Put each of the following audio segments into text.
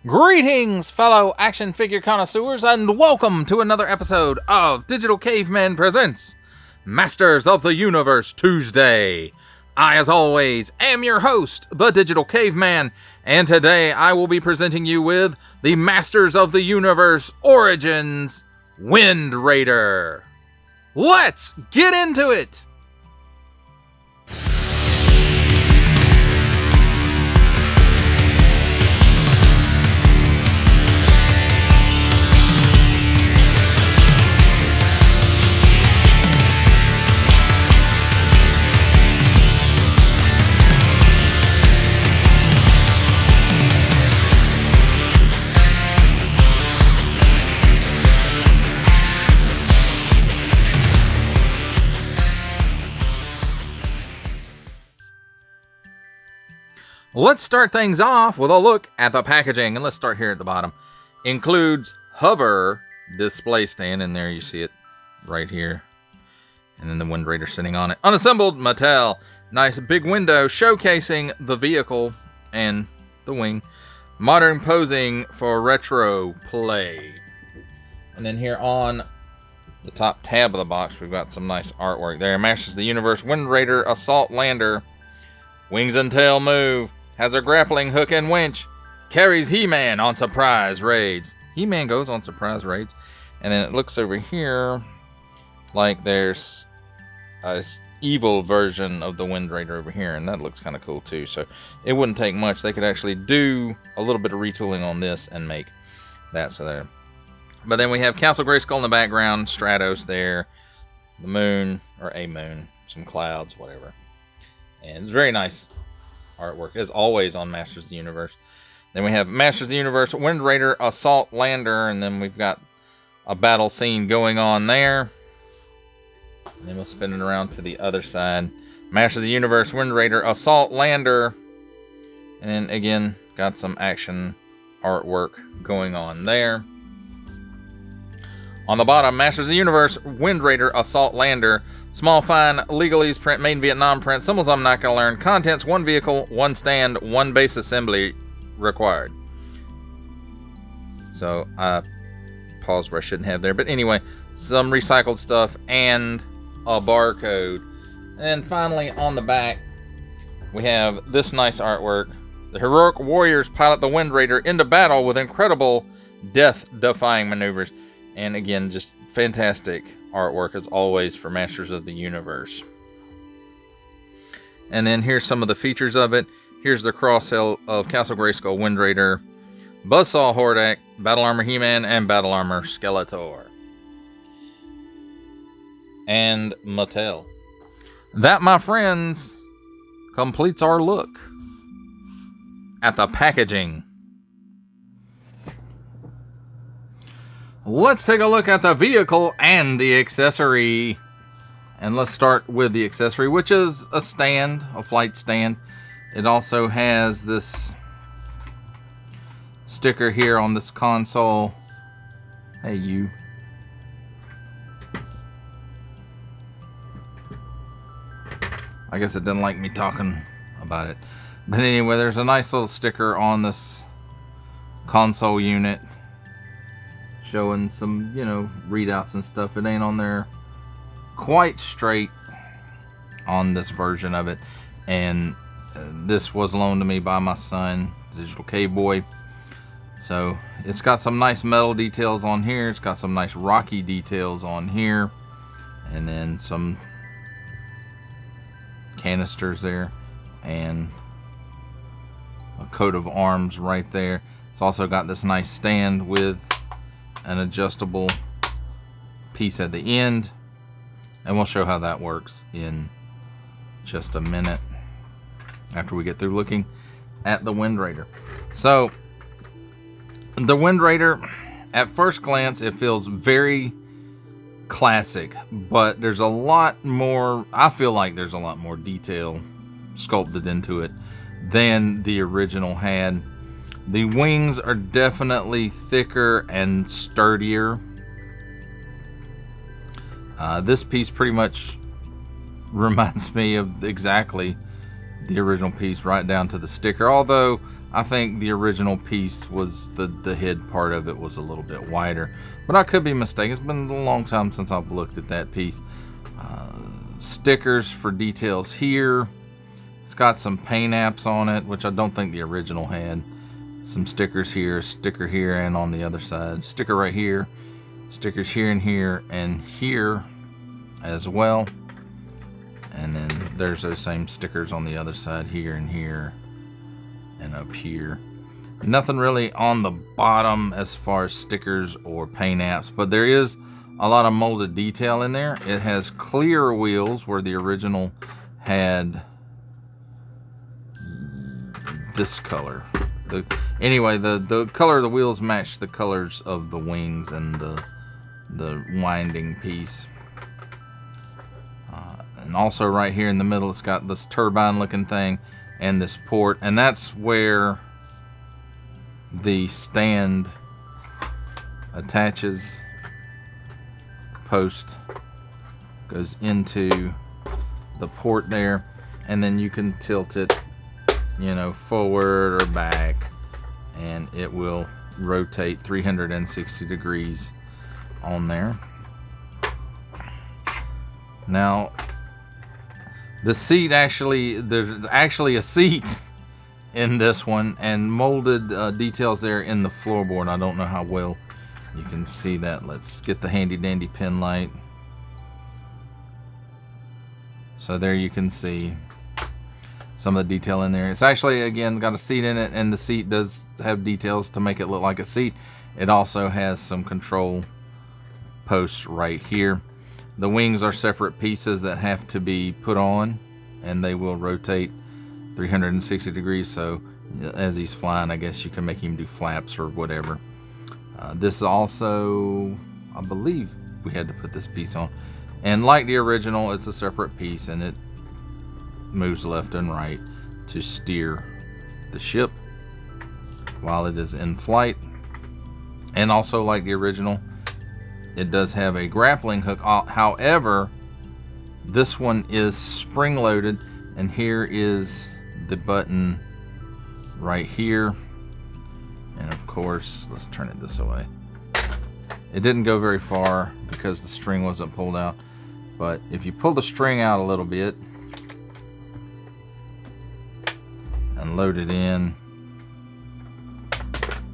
Greetings, fellow action figure connoisseurs, and welcome to another episode of Digital Caveman Presents Masters of the Universe Tuesday. I, as always, am your host, the Digital Caveman, and today I will be presenting you with the Masters of the Universe Origins Wind Raider. Let's get into it! Let's start things off with a look at the packaging, and let's start here at the bottom. Includes hover display stand, and there you see it right here. And then the Wind Raider sitting on it. Unassembled Mattel. Nice big window showcasing the vehicle and the wing. Modern posing for retro play. And then here on the top tab of the box, we've got some nice artwork there. Masters of the Universe Wind Raider Assault Lander. Wings and tail move. Has a grappling hook and winch. Carries He-Man on surprise raids. He-Man goes on surprise raids. And then it looks over here like there's a evil version of the Wind Raider over here. And that looks kind of cool too. So it wouldn't take much. They could actually do a little bit of retooling on this and make that so there. But then we have Castle Grayskull in the background. Stratos there. The moon, or a moon. Some clouds, whatever. And it's very nice artwork, as always, on Masters of the Universe. Then we have Masters of the Universe Wind Raider Assault Lander, and then we've got a battle scene going on there. And then we'll spin it around to the other side. Masters of the Universe Wind Raider Assault Lander. And then, again, got some action artwork going on there. On the bottom, Masters of the Universe Wind Raider Assault Lander. Small, fine, legalese print, made in Vietnam print. Symbols I'm not going to learn. Contents, one vehicle, one stand, one base assembly required. So, I paused where I shouldn't have there. But anyway, some recycled stuff and a barcode. And finally, on the back, we have this nice artwork. The heroic warriors pilot the Wind Raider into battle with incredible death-defying maneuvers. And again, just fantastic artwork as always for Masters of the Universe. And then here's some of the features of it. Here's the cross-sell of Castle Grayskull Wind Raider, Buzzsaw Hordak, Battle Armor He-Man, and Battle Armor Skeletor. And Mattel. That, my friends, completes our look at the packaging. Let's take a look at the vehicle and the accessory. And let's start with the accessory, which is a stand, a flight stand. It also has this sticker here on this console. Hey, you. I guess it didn't like me talking about it. But anyway, there's a nice little sticker on this console unit, showing some, readouts and stuff. It ain't on there quite straight on this version of it. And this was loaned to me by my son, Digital K-Boy. So it's got some nice metal details on here. It's got some nice rocky details on here. And then some canisters there. And a coat of arms right there. It's also got this nice stand with an adjustable piece at the end, and we'll show how that works in just a minute after we get through looking at the Wind Raider. So the Wind Raider, at first glance, it feels very classic, but there's a lot more, I feel like there's a lot more detail sculpted into it than the original had. The wings are definitely thicker and sturdier. This piece pretty much reminds me of exactly the original piece, right down to the sticker. Although I think the original piece was the head part of it was a little bit wider, but I could be mistaken. It's been a long time since I've looked at that piece. Stickers for details here. It's got some paint apps on it, which I don't think the original had. Some stickers here, sticker here, and on the other side. Sticker right here, stickers here and here as well. And then there's those same stickers on the other side here and here and up here. Nothing really on the bottom as far as stickers or paint apps, but there is a lot of molded detail in there. It has clear wheels where the original had this color. Anyway, the color of the wheels match the colors of the wings and the winding piece. And also right here in the middle, it's got this turbine looking thing and this port, and that's where the stand attaches. Post goes into the port there, and then you can tilt it, you know, forward or back, and it will rotate 360 degrees on there. Now the seat, there's actually a seat in this one, and molded details there in the floorboard. I don't know how well you can see that. Let's get the handy dandy pin light. So there you can see some of the detail in there. It's actually, again, got a seat in it, and the seat does have details to make it look like a seat. It also has some control posts right here. The wings are separate pieces that have to be put on, and they will rotate 360 degrees. So as he's flying, I guess you can make him do flaps or whatever. This also, I believe we had to put this piece on. And like the original, it's a separate piece, and it moves left and right to steer the ship while it is in flight. And also like the original, it does have a grappling hook. However, this one is spring-loaded, and here is the button right here. And of course, let's turn it this way. It didn't go very far because the string wasn't pulled out. But if you pull the string out a little bit and load it in,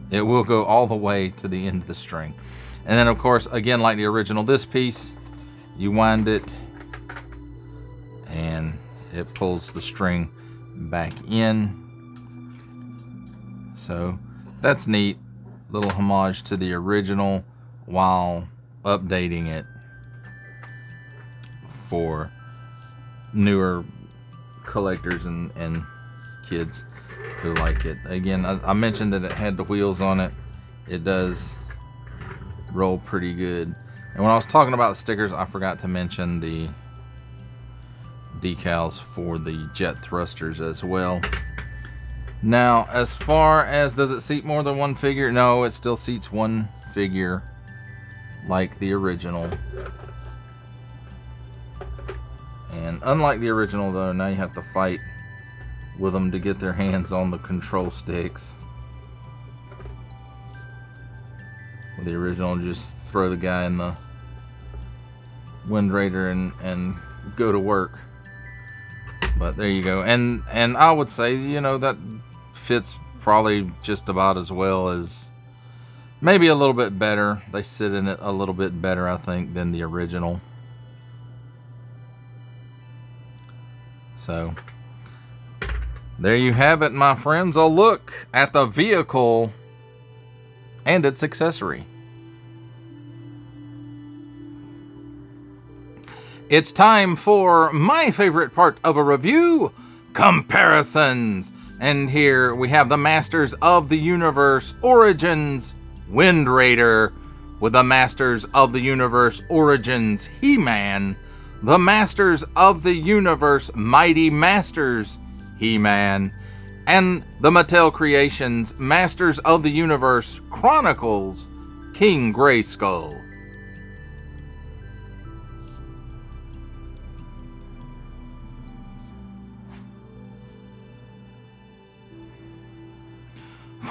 it will go all the way to the end of the string. And then of course, again, like the original, this piece, you wind it and it pulls the string back in. So that's neat. Little homage to the original while updating it for newer collectors and kids who like it. Again, I mentioned that it had the wheels on it. It does roll pretty good. And when I was talking about the stickers, I forgot to mention the decals for the jet thrusters as well. Now, as far as does it seat more than one figure? No, it still seats one figure like the original. And unlike the original though, now you have to fight with them to get their hands on the control sticks. With the original, just throw the guy in the Wind Raider and go to work. But there you go. And I would say, you know, that fits probably just about as well as, maybe a little bit better. They sit in it a little bit better, I think, than the original. So there you have it, my friends. A look at the vehicle and its accessory. It's time for my favorite part of a review, comparisons. And here we have the Masters of the Universe Origins Wind Raider with the Masters of the Universe Origins He-Man, the Masters of the Universe Mighty Masters He-Man, and the Mattel Creations Masters of the Universe Chronicles King Grayskull.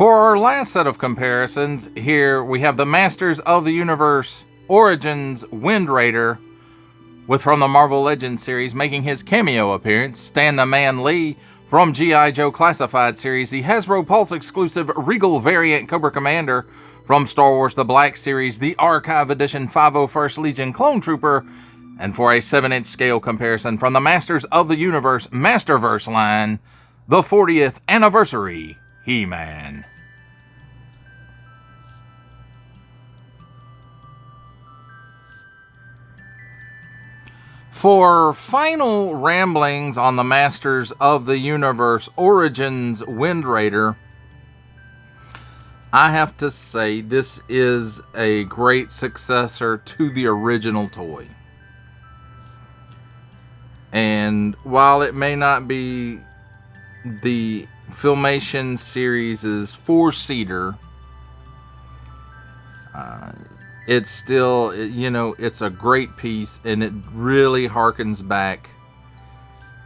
For our last set of comparisons, here we have the Masters of the Universe Origins Wind Raider, with from the Marvel Legends series making his cameo appearance, Stan the Man Lee. From G.I. Joe Classified series, the Hasbro Pulse exclusive Regal variant Cobra Commander. From Star Wars The Black series, the Archive Edition 501st Legion Clone Trooper. And for a 7-inch scale comparison from the Masters of the Universe Masterverse line, the 40th Anniversary He-Man. For final ramblings on the Masters of the Universe Origins Wind Raider, I have to say this is a great successor to the original toy. And while it may not be the Filmation series' 4-seater, it's still, you know, it's a great piece, and it really harkens back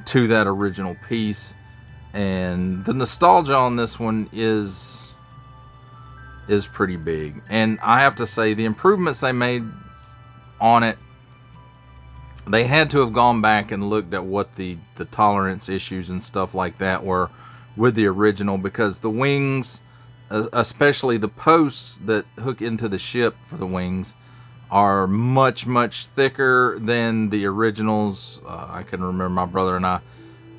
to that original piece. And the nostalgia on this one is pretty big. And I have to say, the improvements they made on it, they had to have gone back and looked at what the tolerance issues and stuff like that were with the original, because the wings, especially the posts that hook into the ship for the wings, are much, much thicker than the originals. I can remember my brother and I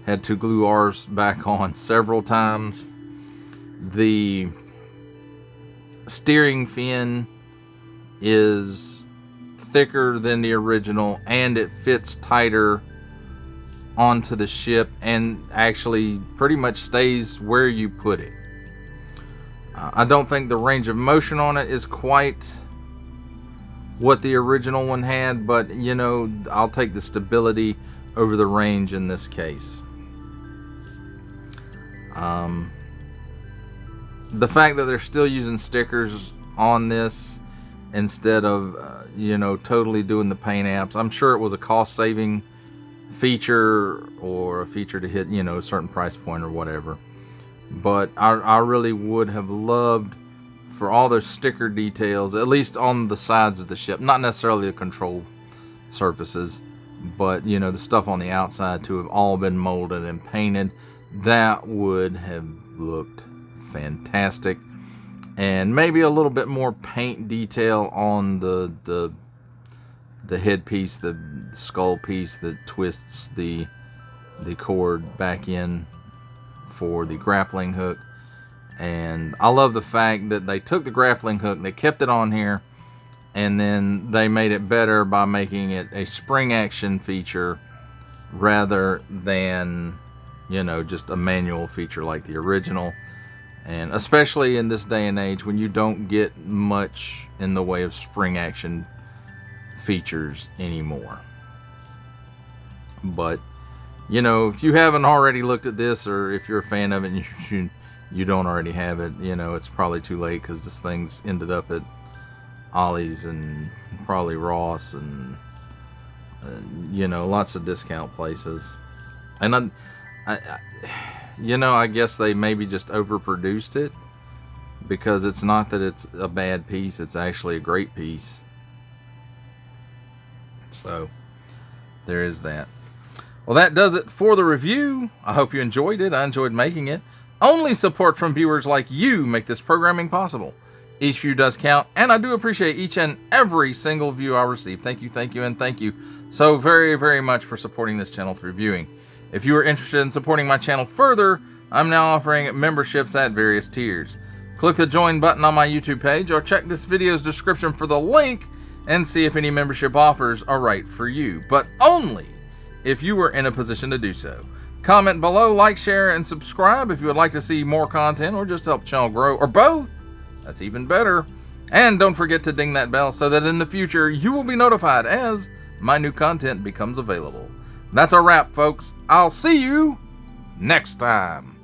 had to glue ours back on several times. The steering fin is thicker than the original, and it fits tighter onto the ship and actually pretty much stays where you put it. I don't think the range of motion on it is quite what the original one had, but you know, I'll take the stability over the range in this case. The fact that they're still using stickers on this instead of you know, totally doing the paint apps, I'm sure it was a cost-saving feature, or a feature to hit, you know, a certain price point or whatever. But I really would have loved for all those sticker details, at least on the sides of the ship, not necessarily the control surfaces, but you know, the stuff on the outside, to have all been molded and painted. That would have looked fantastic. And maybe a little bit more paint detail on the headpiece, the skull piece that twists the cord back in for the grappling hook. And I love the fact that they took the grappling hook, they kept it on here, and then they made it better by making it a spring action feature rather than, you know, just a manual feature like the original. And especially in this day and age when you don't get much in the way of spring action features anymore. But you know, if you haven't already looked at this, or if you're a fan of it and you don't already have it, you know, it's probably too late, because this thing's ended up at Ollie's and probably Ross and you know, lots of discount places. And I you know, I guess they maybe just overproduced it, because it's not that it's a bad piece, it's actually a great piece. So there is that. Well, that does it for the review. I hope you enjoyed it. I enjoyed making it. Only support from viewers like you make this programming possible. Each view does count, and I do appreciate each and every single view I receive. Thank you, and thank you so very, very much for supporting this channel through viewing. If you are interested in supporting my channel further, I'm now offering memberships at various tiers. Click the join button on my YouTube page, or check this video's description for the link and see if any membership offers are right for you, but only if you are in a position to do so. Comment below, like, share, and subscribe if you would like to see more content, or just help the channel grow, or both. That's even better. And don't forget to ding that bell so that in the future you will be notified as my new content becomes available. That's a wrap, folks. I'll see you next time.